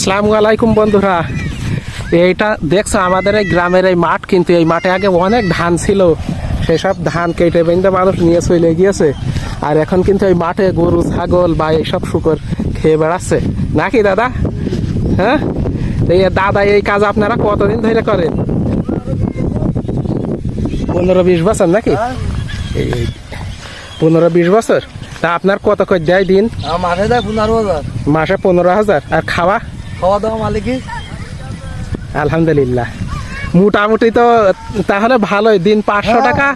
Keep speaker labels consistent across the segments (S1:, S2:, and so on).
S1: আসসালামু আলাইকুম বন্ধুরা, এইটা দেখছো আমাদের এই গ্রামের এই মাঠ, কিন্তু এই মাঠে আগে অনেক ধান ছিল, সেসব ধান কেটে বেঁধে মানুষ নিয়ে চলে গিয়েছে। আর এখন কিন্তু এই মাঠে গরু ছাগল বা এইসব শুকর খেয়ে বেড়াচ্ছে নাকি দাদা? হ্যাঁ, এই দাদা এই কাজ আপনারা কতদিন ধরে করেন? 15-20 বছর নাকি? এই 15-20 বছর। তা আপনার কত করে দেয় দিন?
S2: মাসে দেয় 15,000।
S1: মাসে 15,000। আর খাওয়া
S2: দাওয়া মালিকই?
S1: আলহামদুলিল্লাহ, মোটামুটি তো তাহলে ভালোই, দিন 500 টাকা,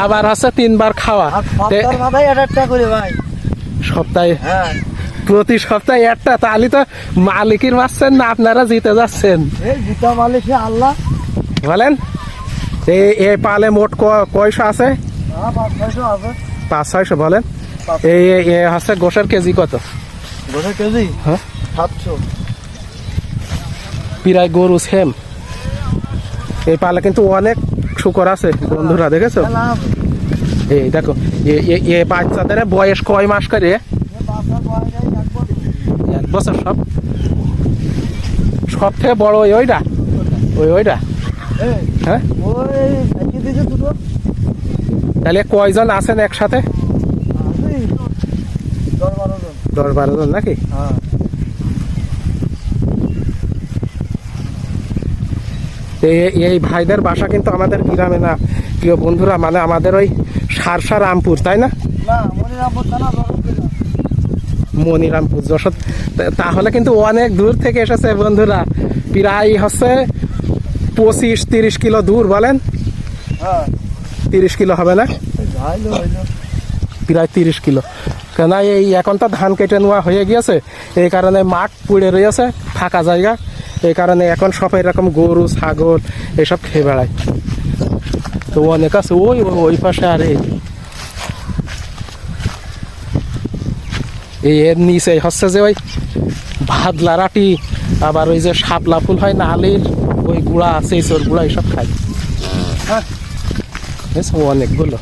S1: আবার আছে 3 বার খাওয়া। সপ্তাহে প্রতি সপ্তাহে একটা, তাহলে তো মালিকের মারছেন না, আপনারা জিতে যাচ্ছেন।
S2: আল্লাহ
S1: বলেন, এই পালে মোট কয়শো আছে? 500-600 বলেন। এই হচ্ছে গোশের কেজি কত?
S2: গোশের কেজি
S1: হ্যাঁ
S2: 700।
S1: প্রায় গরু সেম। এই পালে কিন্তু অনেক শুকর আছে বন্ধুরা, দেখেছো? এই দেখো, এ বাচ্চাদের বয়স কয় মাস করে? 1 বছর। সব থেকে বড় ওইটা ওইটা। হ্যাঁ, তাহলে কয়জন আছেন একসাথে? 10-12 জন নাকি? এই ভাইদের বাসা কিন্তু আমাদের গ্রামে না, প্রিয় বন্ধুরা, মানে আমাদের ওই সারসা রামপুর, তাই না? মনিরামপুর, যশোর। তাহলে কিন্তু অনেক দূর থেকে এসেছে বন্ধুরা, প্রায় হচ্ছে 25-30 কিলো দূর। বলেন 30 কিলো হবে না? প্রায় 30 কিলো। কেন এই এখন তো ধান কেটে নেওয়া হয়ে গিয়েছে, এই কারণে মাঠ পুড়ে রয়েছে, ফাঁকা জায়গা, এই কারণে এখন সব এরকম গরু ছাগল এসব খেয়ে বেড়ায়। তো অনেক আছে ওই পাশে। আর এর নিচে হচ্ছে যে ওই ভাদলারাটি, আবার ওই যে শাপলা ফুল হয় না, আলির ওই গুঁড়া আছে, চোর গুঁড়া, এইসব খায়। হ্যাঁ, অনেকগুলো।